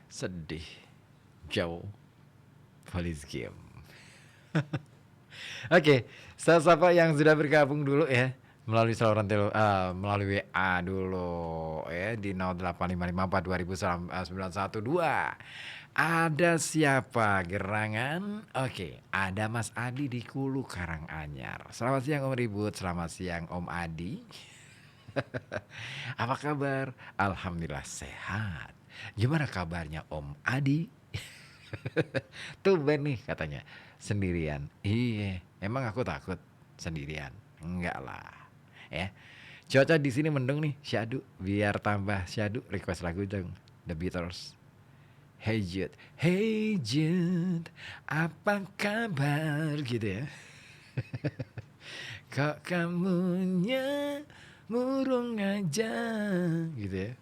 Sedih. Jauh. Police game. Oke, siapa yang sudah bergabung dulu ya melalui saluran melalui WA dulu ya di 0855420912. Ada siapa gerangan? Oke, ada Mas Adi di Kulu Karanganyar. Selamat siang Om Ribut, selamat siang Om Adi. Apa kabar? Alhamdulillah sehat. Gimana kabarnya Om Adi? Tumben nih katanya sendirian. Iya, emang aku takut sendirian? Enggak lah. Ya. Cuaca di sini mendung nih, syadu. Biar tambah syadu, request lagu dong. The Beatles. Hey Jude, apa kabar gitu ya? Kok kamunya murung aja gitu ya.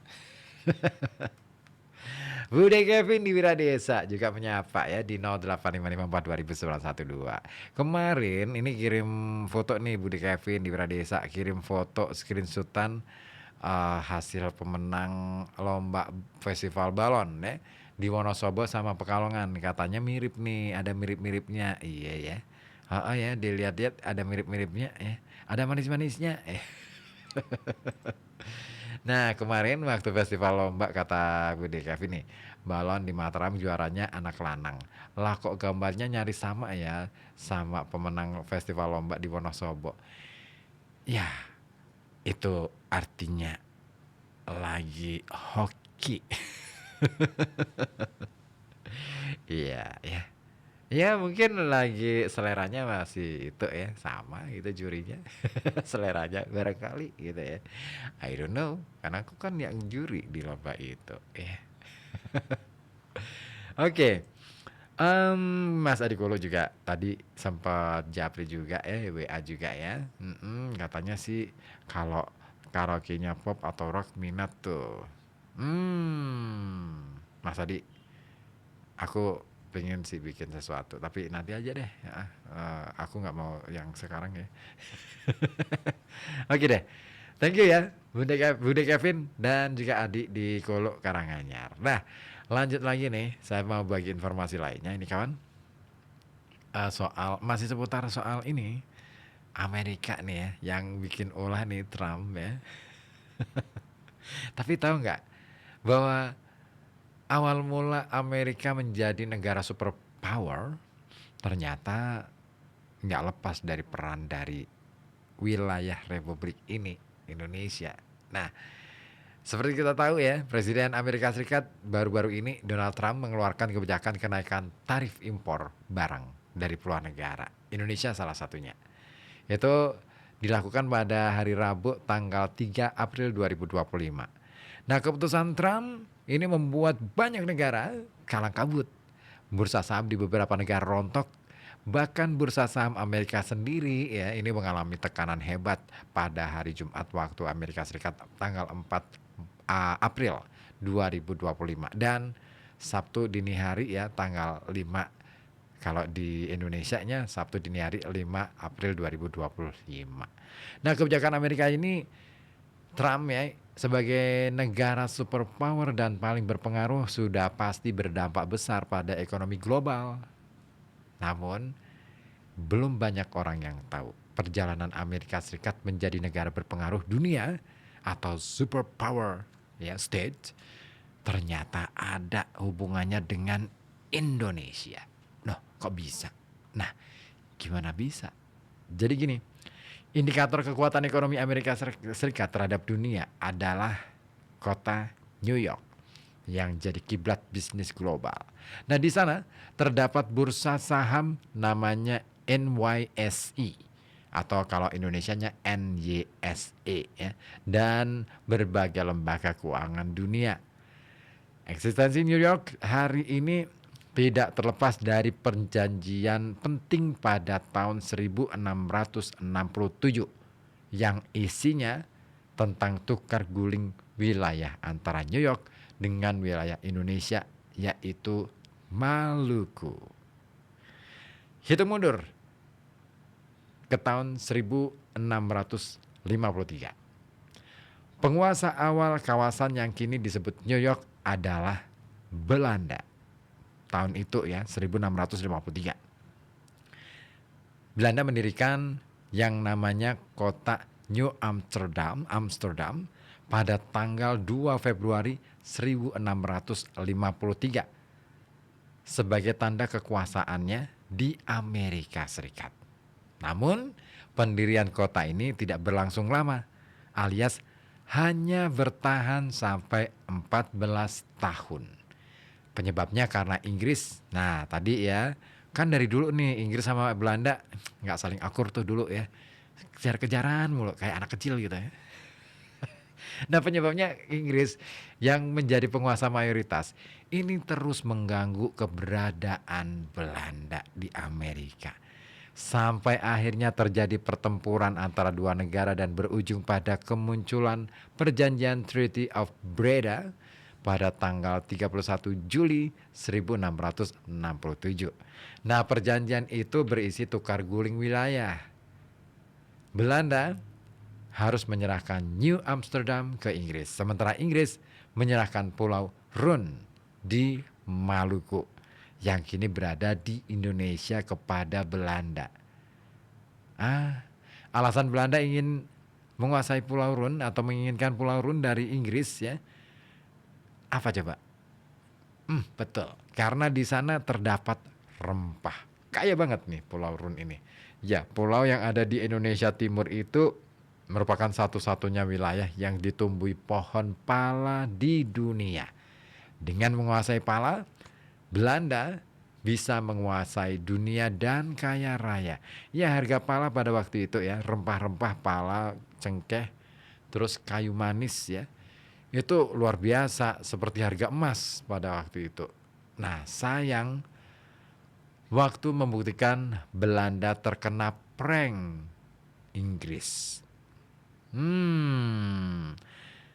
Bude Kevin di Wiradesa juga menyapa ya di 0855420912. Kemarin ini kirim foto nih Bude Kevin di Wiradesa, kirim foto screenshotan hasil pemenang lomba festival balon ya di Wonosobo sama Pekalongan. Katanya mirip nih, ada mirip-miripnya. Iya ya. Ya, dilihat-lihat ada mirip-miripnya ya. Ada manis-manisnya. Nah kemarin waktu festival lomba kata Bude Kevin nih, balon di Mataram juaranya anak lanang. Lah kok gambarnya nyaris sama ya sama pemenang festival lomba di Wonosobo. Ya itu artinya lagi hoki. Iya ya. Ya mungkin lagi seleranya masih itu ya sama gitu jurinya. Seleranya barangkali gitu ya. I don't know karena aku kan yang juri di lomba itu ya. Oke. Mas Adikolo juga tadi sempat japri juga ya, WA juga ya. Katanya sih kalau karaoke-nya pop atau rock minat tuh. Mas Adi, aku pengen sih bikin sesuatu, tapi nanti aja deh. Ya. Aku nggak mau yang sekarang ya. Oke deh. Thank you ya, Bude Kevin dan juga Adi di Kolo Karanganyar. Nah, lanjut lagi nih, saya mau bagi informasi lainnya ini kawan. Soal masih seputar soal ini Amerika nih ya, yang bikin ulah nih Trump ya. Tapi tahu nggak bahwa awal mula Amerika menjadi negara superpower ternyata nggak lepas dari peran dari wilayah Republik ini, Indonesia. Nah, seperti kita tahu ya, Presiden Amerika Serikat baru-baru ini Donald Trump mengeluarkan kebijakan kenaikan tarif impor barang dari luar negara. Indonesia salah satunya. Itu dilakukan pada hari Rabu tanggal 3 April 2025. Nah, keputusan Trump ini membuat banyak negara kalang kabut. Bursa saham di beberapa negara rontok. Bahkan bursa saham Amerika sendiri ya ini mengalami tekanan hebat pada hari Jumat waktu Amerika Serikat tanggal 4 April 2025 dan Sabtu dini hari ya tanggal 5 kalau di Indonesianya Sabtu dini hari 5 April 2025. Nah, kebijakan Amerika ini Trump ya sebagai negara superpower dan paling berpengaruh sudah pasti berdampak besar pada ekonomi global. Namun, belum banyak orang yang tahu perjalanan Amerika Serikat menjadi negara berpengaruh dunia atau superpower ya state ternyata ada hubungannya dengan Indonesia. Loh, kok bisa? Nah, gimana bisa? Jadi gini, indikator kekuatan ekonomi Amerika Serikat terhadap dunia adalah kota New York yang jadi kiblat bisnis global. Nah, di sana terdapat bursa saham namanya NYSE atau kalau Indonesianya NYSE ya, dan berbagai lembaga keuangan dunia. Eksistensi New York hari ini tidak terlepas dari perjanjian penting pada tahun 1667 yang isinya tentang tukar guling wilayah antara New York dengan wilayah Indonesia yaitu Maluku. Hitung mundur ke tahun 1653. Penguasa awal kawasan yang kini disebut New York adalah Belanda. Tahun itu ya, 1653. Belanda mendirikan yang namanya kota New Amsterdam, pada tanggal 2 Februari 1653 sebagai tanda kekuasaannya di Amerika Serikat. Namun, pendirian kota ini tidak berlangsung lama, alias hanya bertahan sampai 14 tahun. Penyebabnya karena Inggris. Nah, tadi ya, kan dari dulu nih Inggris sama Belanda nggak saling akur tuh dulu ya. Kejar-kejaran mulu, kayak anak kecil gitu ya. Nah, penyebabnya Inggris yang menjadi penguasa mayoritas ini terus mengganggu keberadaan Belanda di Amerika. Sampai akhirnya terjadi pertempuran antara dua negara dan berujung pada kemunculan perjanjian Treaty of Breda pada tanggal 31 Juli 1667. Nah, perjanjian itu berisi tukar guling wilayah. Belanda harus menyerahkan New Amsterdam ke Inggris, sementara Inggris menyerahkan Pulau Run di Maluku yang kini berada di Indonesia kepada Belanda. Alasan Belanda ingin menguasai Pulau Run atau menginginkan Pulau Run dari Inggris ya, apa coba? Betul, karena di sana terdapat rempah. Kaya banget nih Pulau Run ini. Ya, pulau yang ada di Indonesia Timur itu merupakan satu-satunya wilayah yang ditumbuhi pohon pala di dunia. Dengan menguasai pala, Belanda bisa menguasai dunia dan kaya raya. Ya, harga pala pada waktu itu ya, rempah-rempah pala, cengkeh, terus kayu manis ya, itu luar biasa seperti harga emas pada waktu itu. Nah, sayang waktu membuktikan Belanda terkena prank Inggris.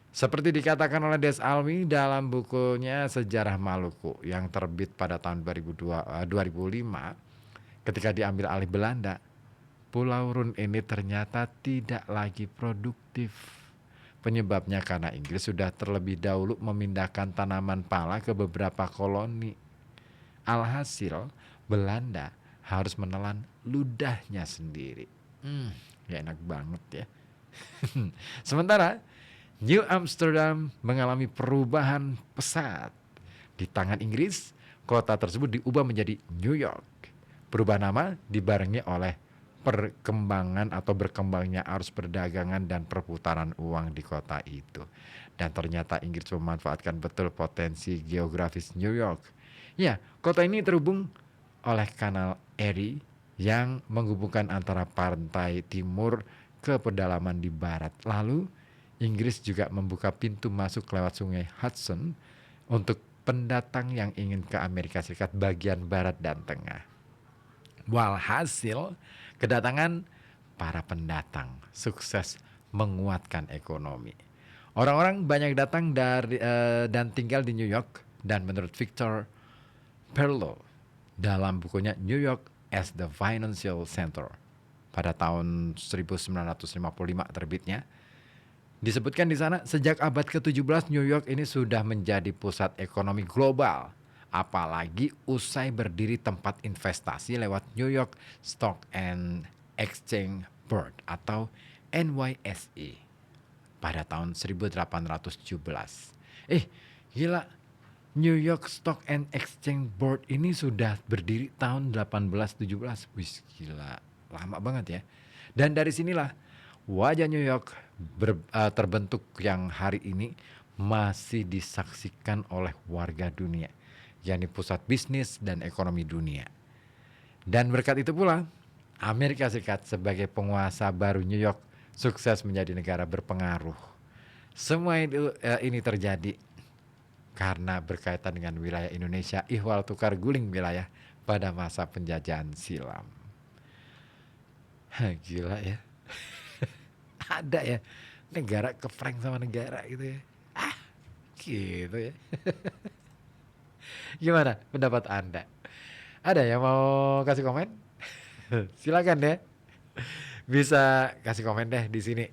Seperti dikatakan oleh Des Almi dalam bukunya Sejarah Maluku yang terbit pada tahun 2005, ketika diambil alih Belanda, Pulau Run ini ternyata tidak lagi produktif. Penyebabnya karena Inggris sudah terlebih dahulu memindahkan tanaman pala ke beberapa koloni. Alhasil, Belanda harus menelan ludahnya sendiri. Ya enak banget ya. Sementara New Amsterdam mengalami perubahan pesat. Di tangan Inggris, kota tersebut diubah menjadi New York. Perubahan nama dibarengi oleh perkembangan atau berkembangnya arus perdagangan dan perputaran uang di kota itu. Dan ternyata Inggris memanfaatkan betul potensi geografis New York. Ya, kota ini terhubung oleh kanal Erie yang menghubungkan antara pantai timur ke pedalaman di barat. Lalu Inggris juga membuka pintu masuk lewat sungai Hudson untuk pendatang yang ingin ke Amerika Serikat bagian barat dan tengah. Walhasil, kedatangan para pendatang sukses menguatkan ekonomi. Orang-orang banyak datang dari dan tinggal di New York, dan menurut Victor Perlow dalam bukunya New York as the Financial Center pada tahun 1955 terbitnya, disebutkan di sana sejak abad ke-17 New York ini sudah menjadi pusat ekonomi global, apalagi usai berdiri tempat investasi lewat New York Stock and Exchange Board atau NYSE pada tahun 1817. Gila, New York Stock and Exchange Board ini sudah berdiri tahun 1817. Wih, gila, lama banget ya. Dan dari sinilah wajah New York terbentuk yang hari ini masih disaksikan oleh warga dunia, yakni pusat bisnis dan ekonomi dunia. Dan berkat itu pula, Amerika Serikat sebagai penguasa baru New York sukses menjadi negara berpengaruh. Semua ini terjadi karena berkaitan dengan wilayah Indonesia, ihwal tukar guling wilayah pada masa penjajahan silam. Gila ya. Ada ya negara keprank sama negara gitu ya. Gitu ya. Gimana pendapat Anda? Ada yang mau kasih komen? Silakan deh. Bisa kasih komen deh di sini.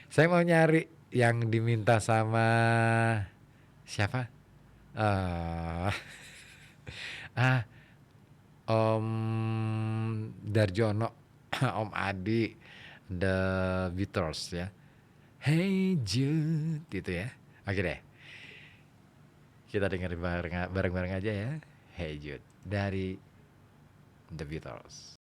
Saya mau nyari yang diminta sama siapa? Eee, ah, Om Darjono, Om Adi, The Beatles ya. Hey Jude gitu ya. Oke deh, kita dengerin bareng-bareng aja ya. Hey Jude dari The Beatles.